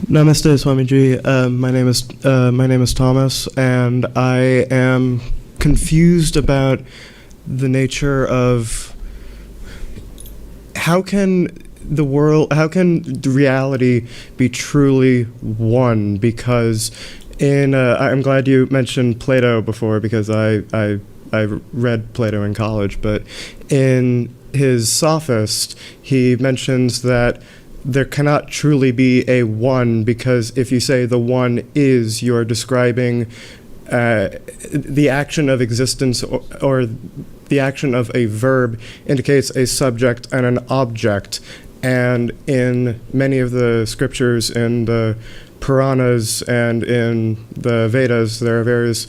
Namaste, Swamiji. My name is Thomas, and I am confused about the nature of how can the reality be truly one? Because I'm glad you mentioned Plato before, because I read Plato in college, but in his Sophist, he mentions that there cannot truly be a one, because if you say the one is, you're describing the action of existence, or the action of a verb indicates a subject and an object. And in many of the scriptures, in the Puranas and in the Vedas, there are various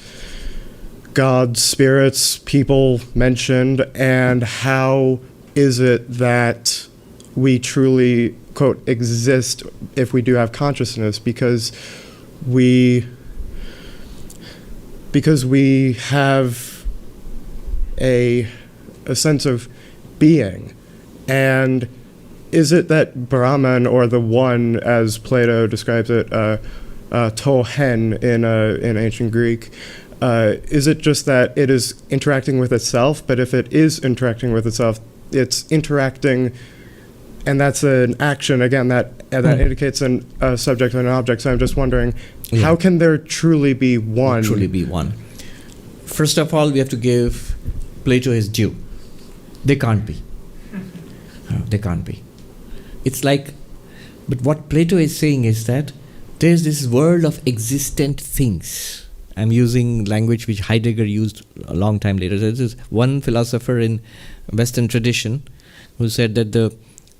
gods, spirits, people mentioned, and how is it that we truly, quote, exist if we do have consciousness? Because we have a sense of being. And is it that Brahman, or the one, as Plato describes it, to hen in ancient Greek, is it just that it is interacting with itself? But if it is interacting with itself, it's interacting, and that's an action, again, that indicates a subject and an object. So I'm just wondering, how can there truly be one? Truly be one. First of all, we have to give Plato his due. They can't be. They can't be. It's like, but what Plato is saying is that there's this world of existent things. I'm using language which Heidegger used a long time later. There's this one philosopher in Western tradition who said that the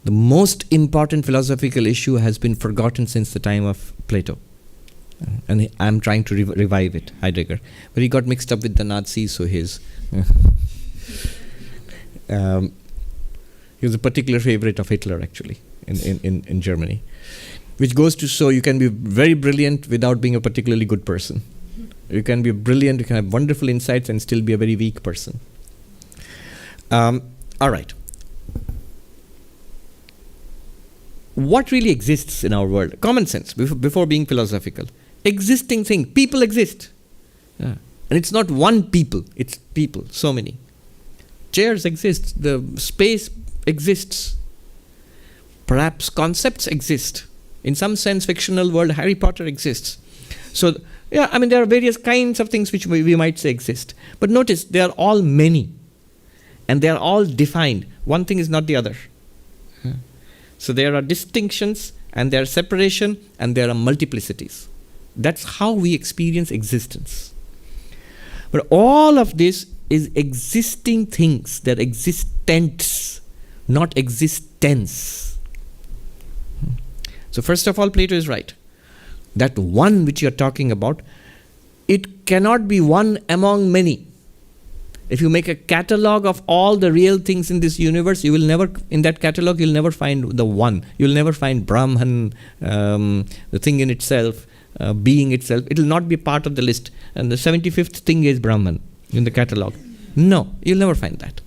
most important philosophical issue has been forgotten since the time of Plato. And I'm trying to revive it, Heidegger. But he got mixed up with the Nazis, so he was a particular favorite of Hitler, actually, in Germany. Which goes to show you can be very brilliant without being a particularly good person. You can be brilliant, you can have wonderful insights and still be a very weak person. All right. What really exists in our world? Common sense, before being philosophical. Existing thing. People exist. And it's not one people, it's people, so many. Chairs exist, the space exists. Perhaps concepts exist. In some sense, fictional world, Harry Potter exists. So, there are various kinds of things which we might say exist. But notice, they are all many. And they are all defined. One thing is not the other. So there are distinctions, and there are separation, and there are multiplicities. That's how we experience existence. But all of this is existing things. They're existence, not existence. So first of all, Plato is right. That one which you're talking about, it cannot be one among many. If you make a catalog of all the real things in this universe, you will never, in that catalog, you'll never find the one. You'll never find Brahman, the thing in itself, being itself. It will not be part of the list. And the 75th thing is Brahman in the catalog. No, you'll never find that.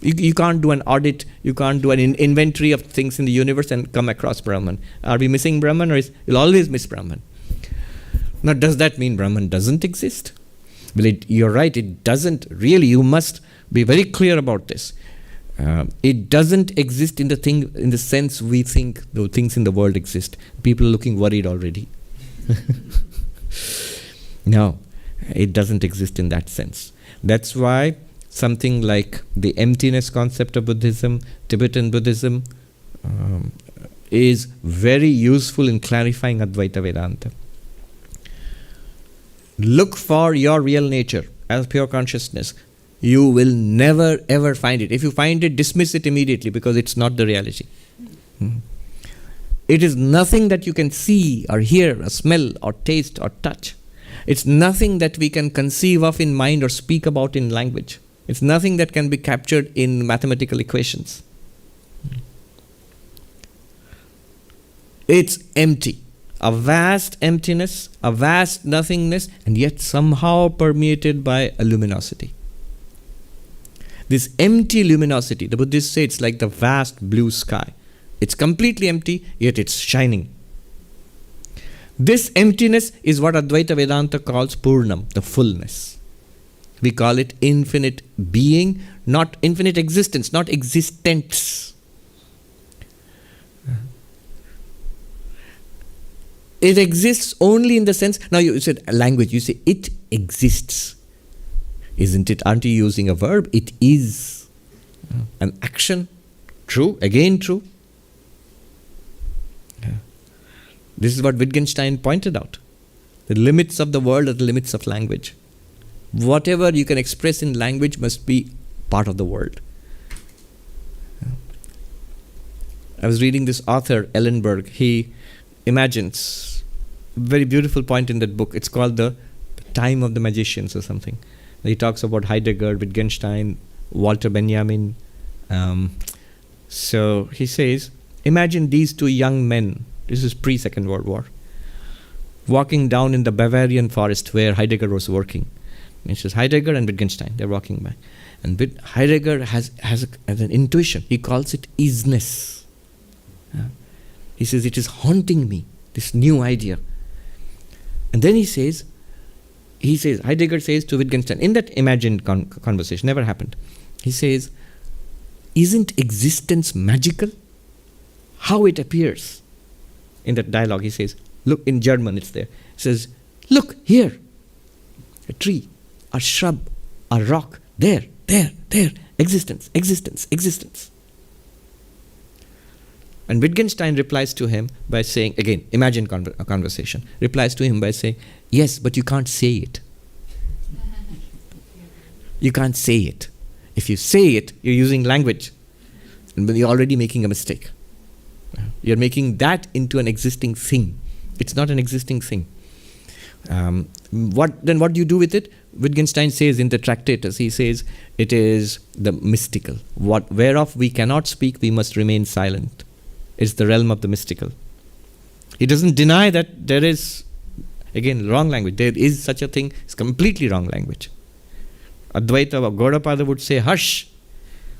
You can't do an audit, you can't do an inventory of things in the universe and come across Brahman. Are we missing Brahman, or you'll always miss Brahman? Now, does that mean Brahman doesn't exist? Well, you're right, it doesn't really. You must be very clear about this. It doesn't exist in the sense we think the things in the world exist. People are looking worried already. No, it doesn't exist in that sense. That's why something like the emptiness concept of Buddhism, Tibetan Buddhism, is very useful in clarifying Advaita Vedanta. Look for your real nature as pure consciousness. You will never ever find it. If you find it, dismiss it immediately, because it's not the reality. It is nothing that you can see or hear or smell or taste or touch. It's nothing that we can conceive of in mind or speak about in language. It's nothing that can be captured in mathematical equations. It's empty. A vast emptiness, a vast nothingness, and yet somehow permeated by a luminosity. This empty luminosity, the Buddhists say it's like the vast blue sky. It's completely empty, yet it's shining. This emptiness is what Advaita Vedanta calls Purnam, the fullness. We call it infinite being, not infinite existence, not existence. It exists only in the sense, now you said language, you say it exists. Isn't it? Aren't you using a verb? It is. An action. True. Again true. This is what Wittgenstein pointed out. The limits of the world are the limits of language. Whatever you can express in language must be part of the world. I was reading this author, Ellenberg. He imagines a very beautiful point in that book. It's called The Time of the Magicians or something. He talks about Heidegger, Wittgenstein, Walter Benjamin. So he says, imagine these two young men, this is pre-Second World War, walking down in the Bavarian forest where Heidegger was working. And he says, Heidegger and Wittgenstein, they're walking by. And Heidegger has an intuition. He calls it isness. He says, it is haunting me, this new idea. And then he says, Heidegger says to Wittgenstein, in that imagined conversation, never happened, he says, isn't existence magical? How it appears. In that dialogue, he says, look, in German it's there. He says, look, here, a tree, a shrub, a rock, there, existence, existence, existence. And Wittgenstein replies to him by saying, again, imagine a conversation, replies to him by saying, yes, but you can't say it. You can't say it. If you say it, you're using language. And you're already making a mistake. You're making that into an existing thing. It's not an existing thing. What do you do with it? Wittgenstein says in the Tractatus, he says, it is the mystical. Whereof we cannot speak, we must remain silent. It's the realm of the mystical. He doesn't deny that there is, again, wrong language. There is such a thing. It's completely wrong language. Advaita or Gaudapada would say, hush,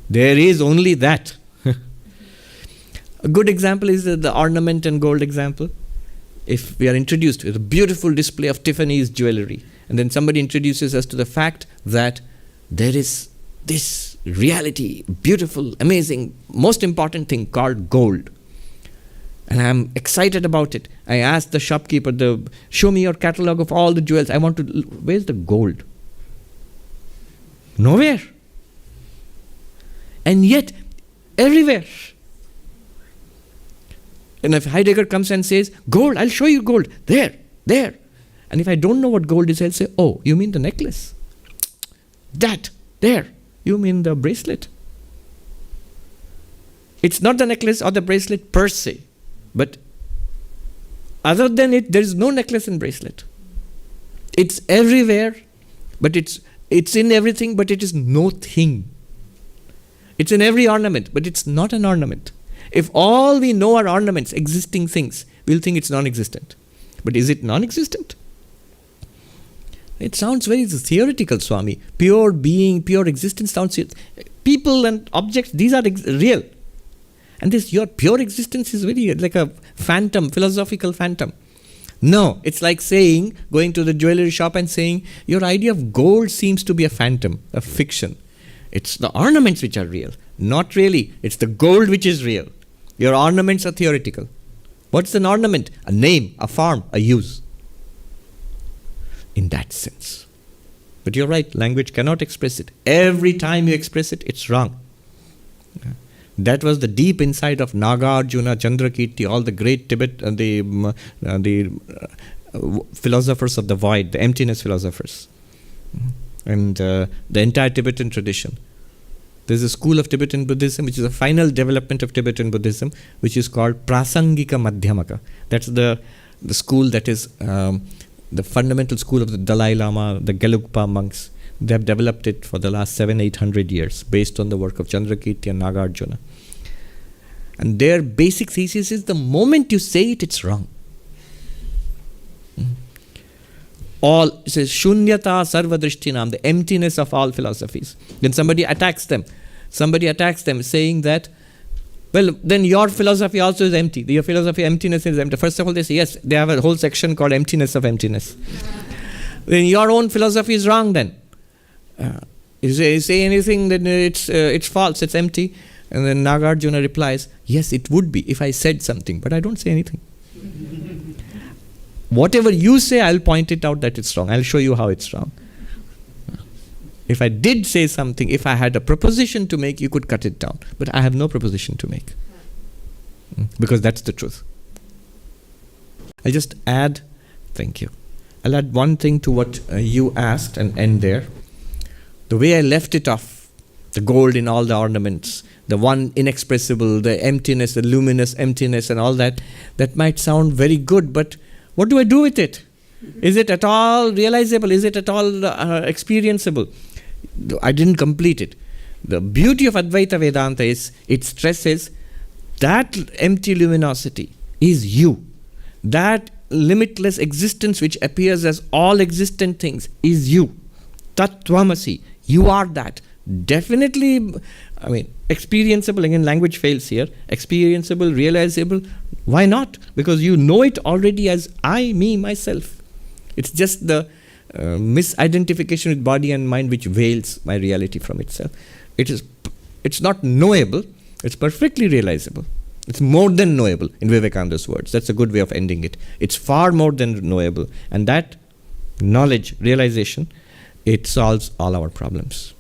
there is only that. A good example is the ornament and gold example. If we are introduced with a beautiful display of Tiffany's jewelry, and then somebody introduces us to the fact that there is this reality, beautiful, amazing, most important thing called gold. And I am excited about it. I asked the shopkeeper, show me your catalog of all the jewels. I want to, where's the gold? Nowhere. And yet, everywhere. And if Heidegger comes and says, gold, I'll show you gold. There. And if I don't know what gold is, I'll say, oh, you mean the necklace? That, there. You mean the bracelet? It's not the necklace or the bracelet per se. But other than it, there is no necklace and bracelet. It's everywhere, but it's in everything, but it is no thing. It's in every ornament, but it's not an ornament. If all we know are ornaments, existing things, we'll think it's non-existent. But is it non-existent? It sounds very theoretical, Swami. Pure being, pure existence sounds... People and objects, these are real. And this, your pure existence is very like a phantom, philosophical phantom. No, it's like saying, going to the jewelry shop and saying, your idea of gold seems to be a phantom, a fiction. It's the ornaments which are real. Not really. It's the gold which is real. Your ornaments are theoretical. What's an ornament? A name, a form, a use. In that sense. But you're right, language cannot express it. Every time you express it, it's wrong. That was the deep inside of Nagarjuna, Chandrakirti, all the great Tibet, the philosophers of the void, the emptiness philosophers, and the entire Tibetan tradition. There's a school of Tibetan Buddhism, which is a final development of Tibetan Buddhism, which is called Prasangika Madhyamaka. That's the school that is the fundamental school of the Dalai Lama, the Gelugpa monks. They have developed it for the last 700-800 years based on the work of Chandrakirti and Nagarjuna. And their basic thesis is the moment you say it, it's wrong. It says Shunyata Sarvadrishtinam, the emptiness of all philosophies. Then somebody attacks them saying that Well, then your philosophy also is empty. Your philosophy of emptiness is empty. First of all, they say, yes, they have a whole section called emptiness of emptiness. Then your own philosophy is wrong then. You say anything, then it's false, it's empty. And then Nagarjuna replies, yes, it would be if I said something, but I don't say anything. Whatever you say, I'll point it out that it's wrong. I'll show you how it's wrong. If I did say something, if I had a proposition to make, you could cut it down. But I have no proposition to make. Because that's the truth. I'll just add, thank you. I'll add one thing to what you asked and end there. The way I left it off, the gold in all the ornaments, the one inexpressible, the emptiness, the luminous emptiness and all that, that might sound very good, but what do I do with it? Is it at all realizable? Is it at all experienceable? I didn't complete it. The beauty of Advaita Vedanta is it stresses that empty luminosity is you. That limitless existence which appears as all existent things is you. Tat Tvamasi. You are that. Definitely, experienceable, again language fails here. Experienceable, realizable. Why not? Because you know it already as I, me, myself. It's just the misidentification with body and mind which veils my reality from itself. It's not knowable, it's perfectly realizable. It's more than knowable, in Vivekananda's words. That's a good way of ending it. It's far more than knowable. And that knowledge, realization, it solves all our problems.